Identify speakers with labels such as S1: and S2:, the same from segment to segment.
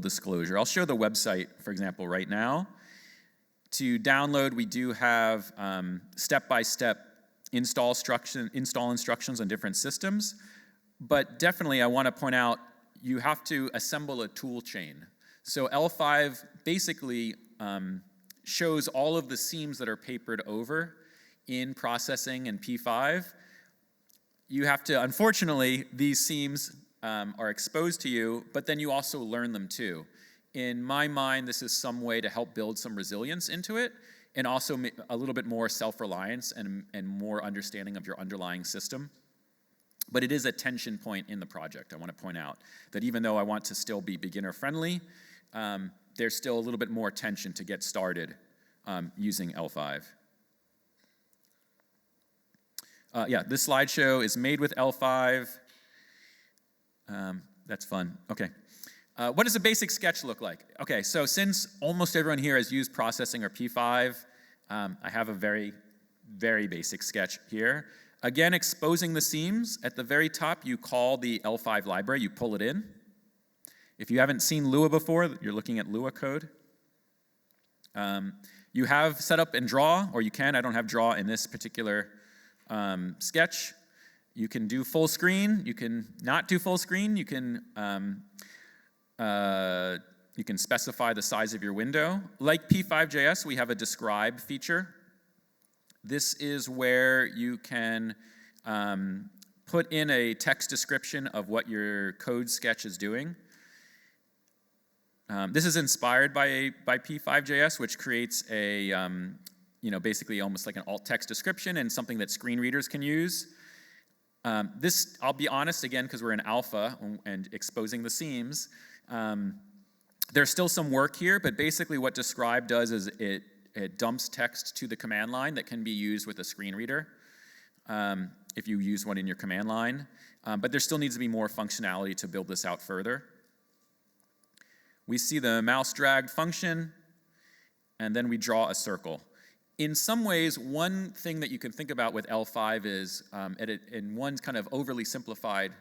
S1: disclosure. I'll show the website, for example, right now. To download, we do have step-by-step install instructions on different systems. But definitely, I want to point out, you have to assemble a tool chain. So L5 basically shows all of the seams that are papered over in processing and P5. You have to, unfortunately, these seams are exposed to you, but then you also learn them too. In my mind, this is some way to help build some resilience into it, and also a little bit more self-reliance and more understanding of your underlying system. But it is a tension point in the project. I want to point out that even though I want to still be beginner-friendly, there's still a little bit more tension to get started using L5. This slideshow is made with L5. That's fun. Okay. What does a basic sketch look like? Okay, so since almost everyone here has used processing or P5, I have a very, very basic sketch here. Again, exposing the seams. At the very top, you call the L5 library. You pull it in. If you haven't seen Lua before, you're looking at Lua code. You have setup and draw, or you can. I don't have draw in this particular sketch. You can do full screen. You can not do full screen. You can specify the size of your window. Like P5.js, we have a describe feature. This is where you can put in a text description of what your code sketch is doing. This is inspired by P5.js, which creates a, basically almost like an alt text description and something that screen readers can use. This, I'll be honest again, because we're in alpha and exposing the seams. There's still some work here, but basically what describe does is it dumps text to the command line that can be used with a screen reader if you use one in your command line. But there still needs to be more functionality to build this out further. We see the mouse dragged function, and then we draw a circle. In some ways, one thing that you can think about with L5 is, in one kind of overly simplified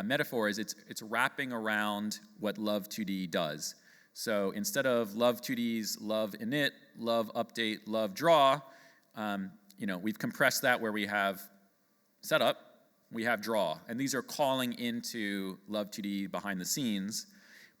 S1: metaphor, is it's wrapping around what Love2D does. So instead of Love2D's love init, love update, love draw, we've compressed that where we have setup, we have draw, and these are calling into Love2D behind the scenes.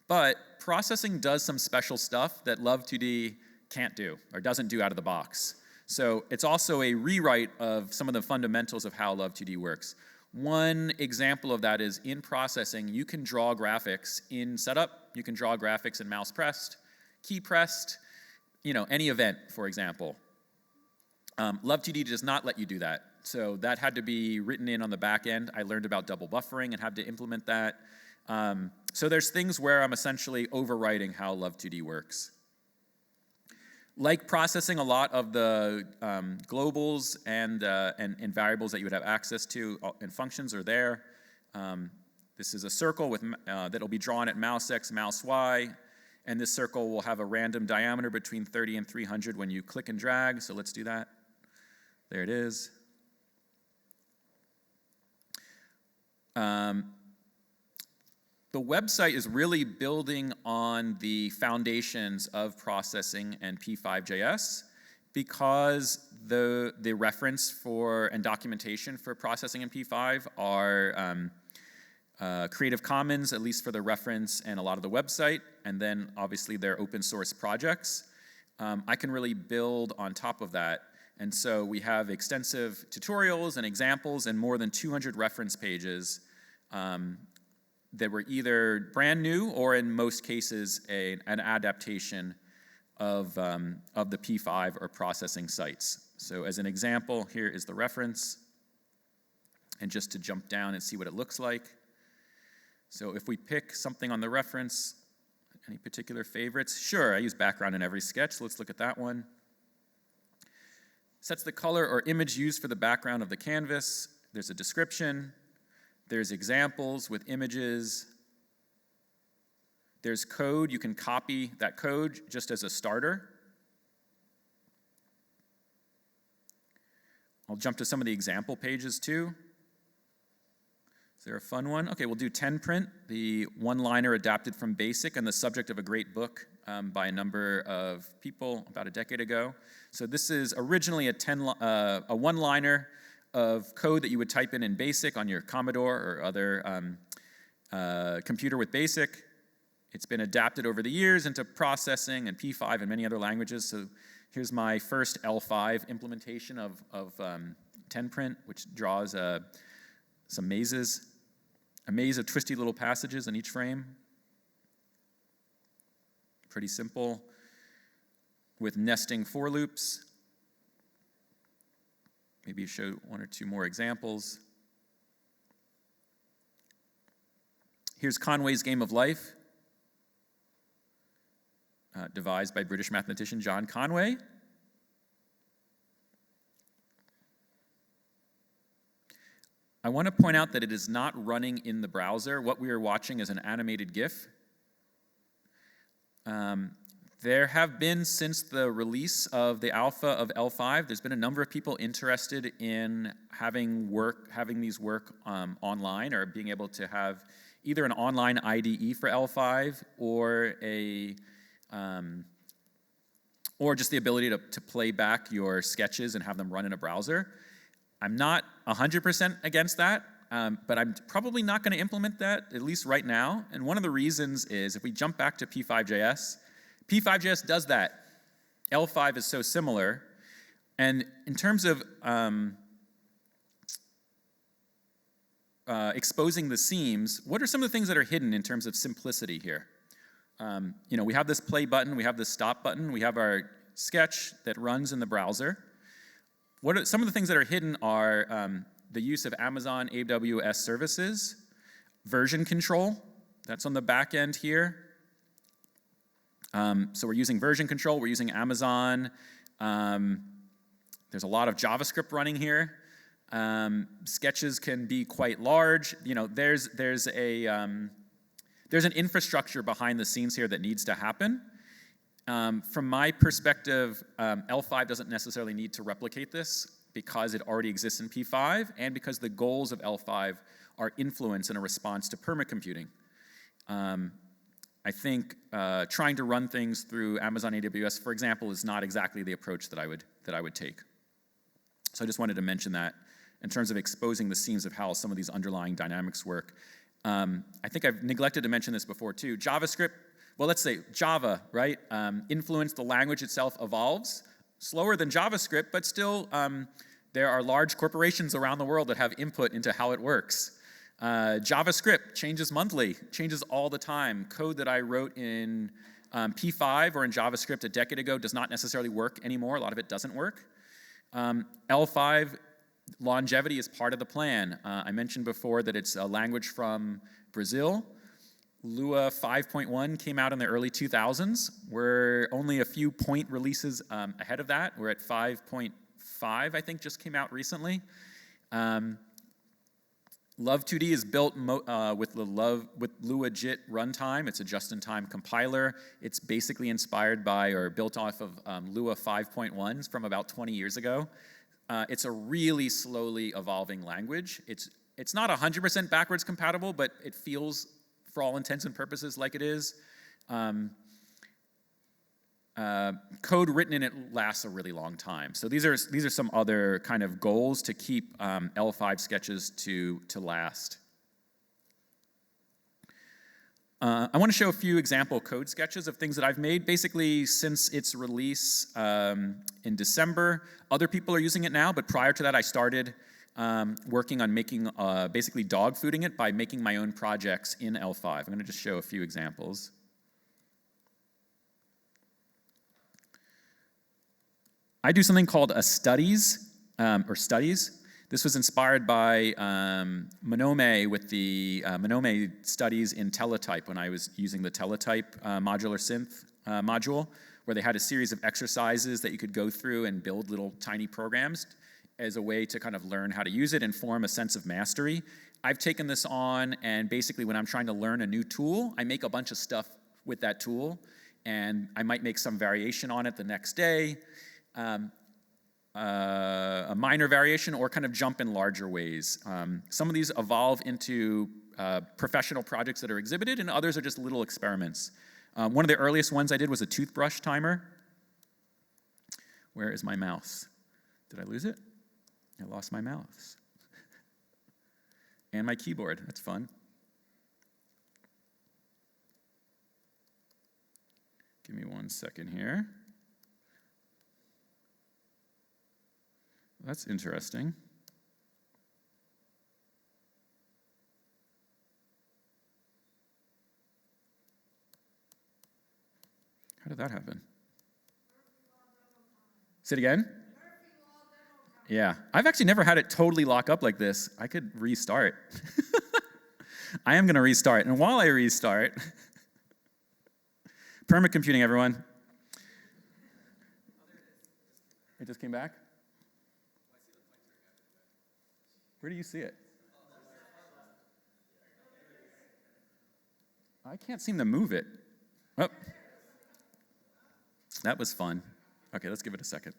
S1: But processing does some special stuff that Love2D can't do or doesn't do out of the box. So it's also a rewrite of some of the fundamentals of how Love2D works. One example of that is in processing, you can draw graphics in setup. You can draw graphics in mouse pressed, key pressed, any event, for example. Love2D does not let you do that. So that had to be written in on the back end. I learned about double buffering and had to implement that. So there's things where I'm essentially overwriting how Love2D works. Like processing, a lot of the globals and variables that you would have access to and functions are there. This is a circle with that'll be drawn at mouse X, mouse Y, and this circle will have a random diameter between 30 and 300 when you click and drag. So let's do that. There it is. The website is really building on the foundations of processing and P5.js because the reference for and documentation for processing in P5 are Creative Commons, at least for the reference and a lot of the website, and then obviously they're open source projects. I can really build on top of that. And so we have extensive tutorials and examples and more than 200 reference pages that were either brand new or in most cases an adaptation of the P5 or processing sites. So as an example, here is the reference. And just to jump down and see what it looks like. So if we pick something on the reference, any particular favorites? Sure, I use background in every sketch, so let's look at that one. Sets the color or image used for the background of the canvas. There's a description. There's examples with images. There's code. You can copy that code just as a starter. I'll jump to some of the example pages too. Is there a fun one? Okay, we'll do 10 print, the one-liner adapted from BASIC and the subject of a great book by a number of people about a decade ago. So this is originally a one-liner of code that you would type in BASIC on your Commodore or other computer with BASIC. It's been adapted over the years into processing and P5 and many other languages. So here's my first L5 implementation of 10 print, which draws some mazes, a maze of twisty little passages in each frame. Pretty simple, with nesting for loops. Maybe show one or two more examples. Here's Conway's Game of Life, devised by British mathematician John Conway. I want to point out that it is not running in the browser. What we are watching is an animated GIF. There have been, since the release of the alpha of L5, there's been a number of people interested in having these work online, or being able to have either an online IDE for L5 or just the ability to play back your sketches and have them run in a browser. I'm not 100% against that, but I'm probably not going to implement that, at least right now. And one of the reasons is, if we jump back to P5.js, P5.js does that. L5 is so similar. And in terms of exposing the seams, what are some of the things that are hidden in terms of simplicity here? We have this play button, we have this stop button, we have our sketch that runs in the browser. Some of the things that are hidden are the use of Amazon AWS services, version control, that's on the back end here. So we're using version control, we're using Amazon. There's a lot of JavaScript running here. Sketches can be quite large. There's an infrastructure behind the scenes here that needs to happen. From my perspective, L5 doesn't necessarily need to replicate this because it already exists in P5, and because the goals of L5 are influence and a response to permacomputing. I think trying to run things through Amazon AWS, for example, is not exactly the approach that I would take. So I just wanted to mention that in terms of exposing the seams of how some of these underlying dynamics work. I think I've neglected to mention this before too. JavaScript, well, let's say Java, right? Influence, the language itself evolves slower than JavaScript, but still there are large corporations around the world that have input into how it works. JavaScript changes monthly, changes all the time. Code that I wrote in P5 or in JavaScript a decade ago does not necessarily work anymore. A lot of it doesn't work. L5 longevity is part of the plan. I mentioned before that it's a language from Brazil. Lua 5.1 came out in the early 2000s. We're only a few point releases ahead of that. We're at 5.5, I think, just came out recently. Love2D is built with Lua JIT runtime. It's a just-in-time compiler. It's basically inspired by or built off of Lua 5.1s from about 20 years ago. It's a really slowly evolving language. It's not 100% backwards compatible, but it feels, for all intents and purposes, like it is. Code written in it lasts a really long time. So these are some other kind of goals to keep L5 sketches to last. I want to show a few example code sketches of things that I've made. Basically, since its release in December, other people are using it now, but prior to that, I started working on making, basically dog fooding it by making my own projects in L5. I'm going to just show a few examples. I do something called a studies, or studies. This was inspired by Monome with the Monome studies in Teletype when I was using the Teletype modular synth module, where they had a series of exercises that you could go through and build little tiny programs as a way to kind of learn how to use it and form a sense of mastery. I've taken this on, and basically when I'm trying to learn a new tool, I make a bunch of stuff with that tool, and I might make some variation on it the next day. a minor variation or kind of jump in larger ways. Some of these evolve into professional projects that are exhibited, and others are just little experiments. One of the earliest ones I did was a toothbrush timer. Where is my mouse? Did I lose it? I lost my mouse. And my keyboard. That's fun. Give me 1 second here. That's interesting. How did that happen? Say it again? Yeah. I've actually never had it totally lock up like this. I could restart. I am going to restart. And while I restart, permit computing, everyone. It just came back? Where do you see it? I can't seem to move it. Oh. That was fun. Okay, let's give it a second.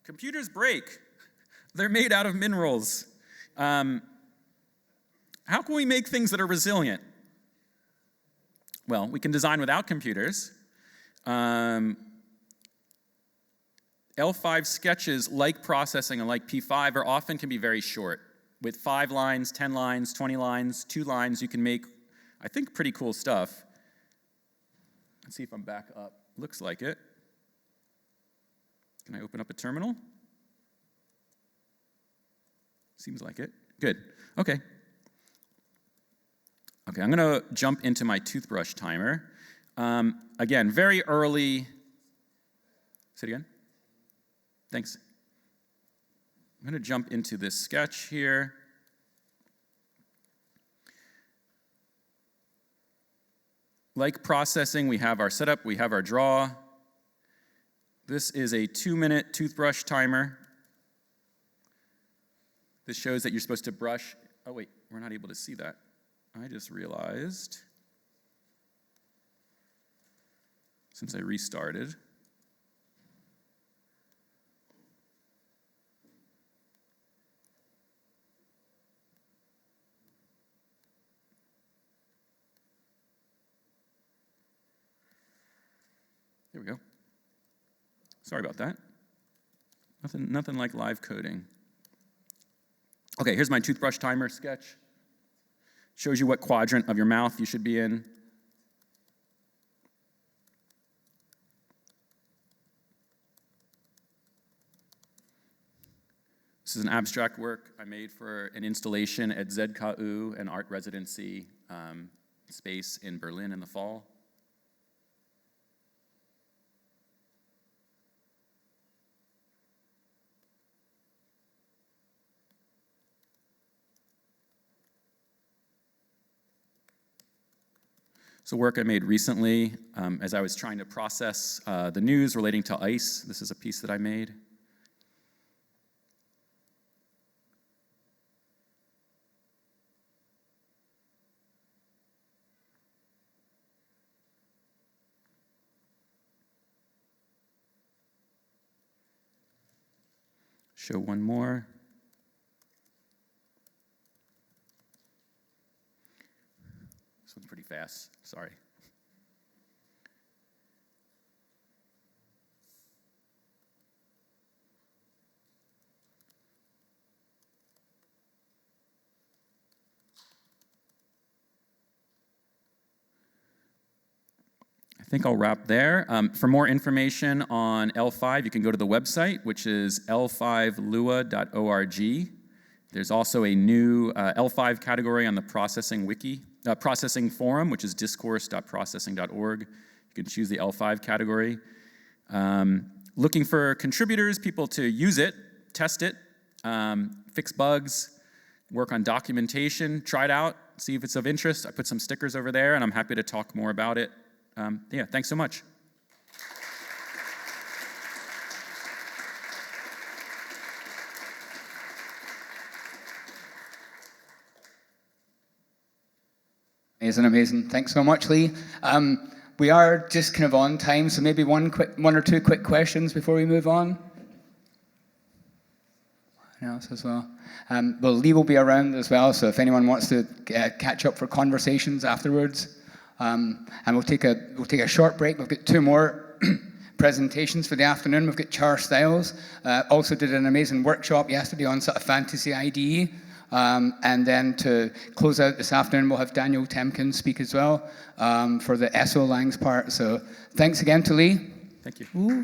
S1: Computers break. They're made out of minerals. How can we make things that are resilient? Well, we can design without computers. L5 sketches, like processing and like P5, often can be very short. With 5 lines, 10 lines, 20 lines, 2 lines, you can make, I think, pretty cool stuff. Let's see if I'm back up. Looks like it. Can I open up a terminal? Seems like it. Good. Okay. Okay, I'm going to jump into my toothbrush timer. Again, very early. Say it again. Thanks. I'm going to jump into this sketch here. Like processing, we have our setup, we have our draw. This is a 2-minute toothbrush timer. This shows that you're supposed to brush. Oh, wait, we're not able to see that. I just realized, since I restarted, there we go. Sorry about that. Nothing like live coding. Okay, here's my toothbrush timer sketch. Shows you what quadrant of your mouth you should be in. This is an abstract work I made for an installation at ZKU, an art residency space in Berlin in the fall. So work I made recently as I was trying to process the news relating to ICE. This is a piece that I made. Show one more. This one's pretty fast, sorry. I think I'll wrap there. For more information on L5, you can go to the website, which is l5lua.org. There's also a new L5 category on the processing forum, which is discourse.processing.org. You can choose the L5 category. Looking for contributors, people to use it, test it, fix bugs, work on documentation, try it out, see if it's of interest. I put some stickers over there, and I'm happy to talk more about it. Yeah, thanks so much.
S2: Amazing. Thanks so much, Lee. We are just kind of on time, so maybe one or two quick questions before we move on. Anyone else as well? Well, Lee will be around as well, so if anyone wants to catch up for conversations afterwards, and we'll take a short break. We've got two more presentations for the afternoon. We've got Char Styles, also did an amazing workshop yesterday on sort of fantasy IDE. And then to close out this afternoon, we'll have Daniel Temkin speak as well for the SO Langs part. So thanks again to Lee.
S1: Thank you.
S2: Ooh.